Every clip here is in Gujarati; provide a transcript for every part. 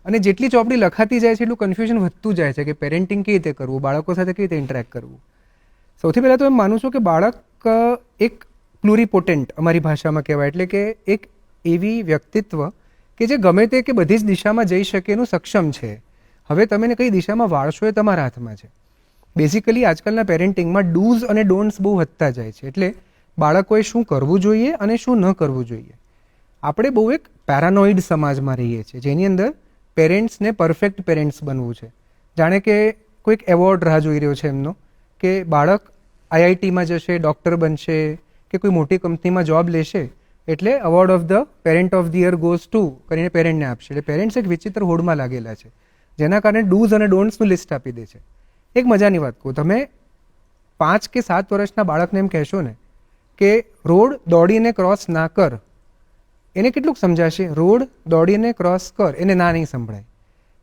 અને જેટલી ચોપડી લખાતી જાય છે એટલું કન્ફ્યુઝન વધતું જાય છે કે પેરેન્ટિંગ કેવી રીતે કરવું, બાળકો સાથે કેવી રીતે ઇન્ટરેક્ટ કરવું. સૌથી પહેલાં તો એમ માનું છું કે બાળક એક પ્લુરીપોટેન્ટ અમારી ભાષામાં કહેવાય, એટલે કે એક એવી વ્યક્તિત્વ કે જે ગમે તે કે બધી જ દિશામાં જઈ શકે એનું સક્ષમ છે. હવે તમે એને કઈ દિશામાં વાળશો એ તમારા હાથમાં છે. બેઝિકલી આજકાલના પેરેન્ટિંગમાં ડૂઝ અને ડોન્ટ્સ બહુ વધતા જાય છે. એટલે બાળકોએ શું કરવું જોઈએ અને શું ન કરવું જોઈએ. આપણે બહુ એક પેરાનોઇડ સમાજમાં રહીએ છીએ જેની અંદર પેરેન્ટ્સને પરફેક્ટ પેરેન્ટ્સ બનવું છે. જાણે કે કોઈક એવોર્ડ રાહ જોઈ રહ્યો છે એમનો કે બાળક આઈઆઈટીમાં જશે, ડૉક્ટર બનશે કે કોઈ મોટી કંપનીમાં જોબ લેશે એટલે award of the parent of the year goes to કરીને પેરેન્ટને આપશે. એટલે પેરેન્ટ્સ એક વિચિત્ર હોડમાં લાગેલા છે જેના કારણે ડૂઝ અને ડોન્ટ્સનું લિસ્ટ આપી દે છે. એક મજાની વાત કહું, તમે 5 કે 7 વર્ષના બાળકને એમ કહેશો ને કે રોડ દોડીને ક્રોસ ના કર, એને કેટલુંક સમજાશે? રોડ દોડીને ક્રોસ કર, એને ના નહીં સંભળાય.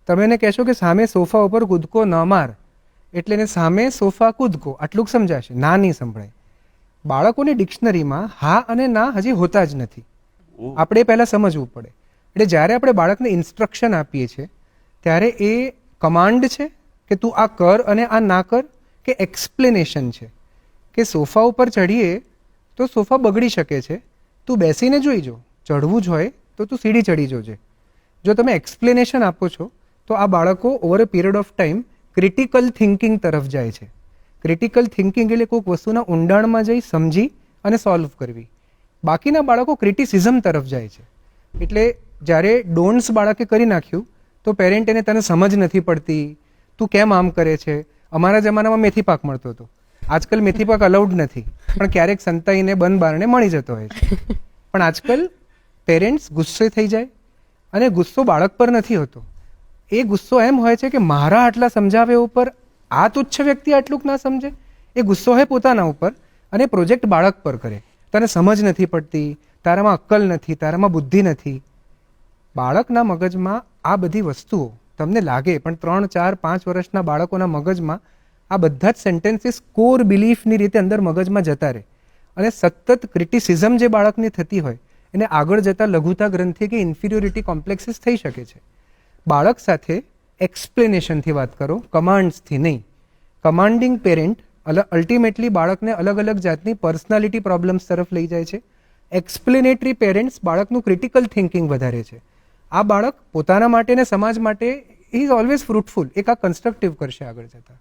તમે એને કહેશો કે સામે સોફા ઉપર કૂદકો ન માર, એટલે એને સામે સોફા કૂદકો, આટલું સમજાશે, ના નહીં સંભળાય. બાળકોની ડિક્શનરીમાં હા અને ના હજી હોતા જ નથી. આપણે પહેલાં સમજવું પડે. એટલે જ્યારે આપણે બાળકને ઇન્સ્ટ્રક્શન આપીએ છીએ ત્યારે એ કમાન્ડ છે કે તું આ કર અને આ ના કર, કે એક્સપ્લેનેશન છે કે સોફા ઉપર ચડીએ તો સોફા બગડી શકે છે, તું બેસીને જોઈ જો, ચડવું જ હોય તો તું સીડી ચડી જોજે. જો તમે એક્સપ્લેનેશન આપો છો તો આ બાળકો over a period of time critical thinking તરફ જાય છે. ક્રિટિકલ થિંકિંગ એટલે કોઈક વસ્તુના ઊંડાણમાં જઈ સમજી અને સોલ્વ કરવી. બાકીના બાળકો ક્રિટિસિઝમ તરફ જાય છે. એટલે જ્યારે ડોન્ટ્સ બાળકે કરી નાખ્યું તો પેરેન્ટ એને તને સમજ નથી પડતી, તું કેમ આમ કરે છે. અમારા જમાનામાં મેથી પાક મળતો હતો, આજકાલ મેથી પાક અલાઉડ નથી, પણ ક્યારેક સંતાઈને બંધ બારણે મળી જતો હોય છે. પણ આજકાલ પેરેન્ટ્સ ગુસ્સે થઈ જાય અને ગુસ્સો બાળક પર નથી હોતો. એ ગુસ્સો એમ હોય છે કે મારા આટલા સમજાવે ઉપર આ તુચ્છ વ્યક્તિ આટલું ના સમજે. એ ગુસ્સો હોય પોતાના ઉપર અને પ્રોજેક્ટ બાળક પર કરે. તને સમજ નથી પડતી, તારામાં અક્કલ નથી, તારામાં બુદ્ધિ નથી. બાળકના મગજમાં આ બધી વસ્તુઓ તમને લાગે, પણ 3, 4, 5 વર્ષના બાળકોના મગજમાં આ બધા જ સેન્ટેન્સીસ કોર બિલીફની રીતે અંદર મગજમાં જતા રહે અને સતત ક્રિટિસિઝમ જે બાળકની થતી હોય એને આગળ જતાં લઘુતા ગ્રંથિ કે ઇન્ફિરિયોરિટી કોમ્પ્લેક્સિસ થઈ શકે છે. બાળક સાથે એક્સપ્લેનેશનથી વાત કરો, કમાન્ડ્સથી નહીં. કમાન્ડિંગ પેરેન્ટ અલ્ટિમેટલી બાળકને અલગ અલગ જાતની પર્સનાલિટી પ્રોબ્લેમ્સ તરફ લઈ જાય છે. એક્સપ્લેનેટરી પેરેન્ટ્સ બાળકનું ક્રિટિકલ થિંકિંગ વધારે છે. આ બાળક પોતાના માટે અને સમાજ માટે ઇઝ ઓલવેઝ ફ્રૂટફુલ. એક આ કન્સ્ટ્રક્ટિવ કરશે આગળ જતાં.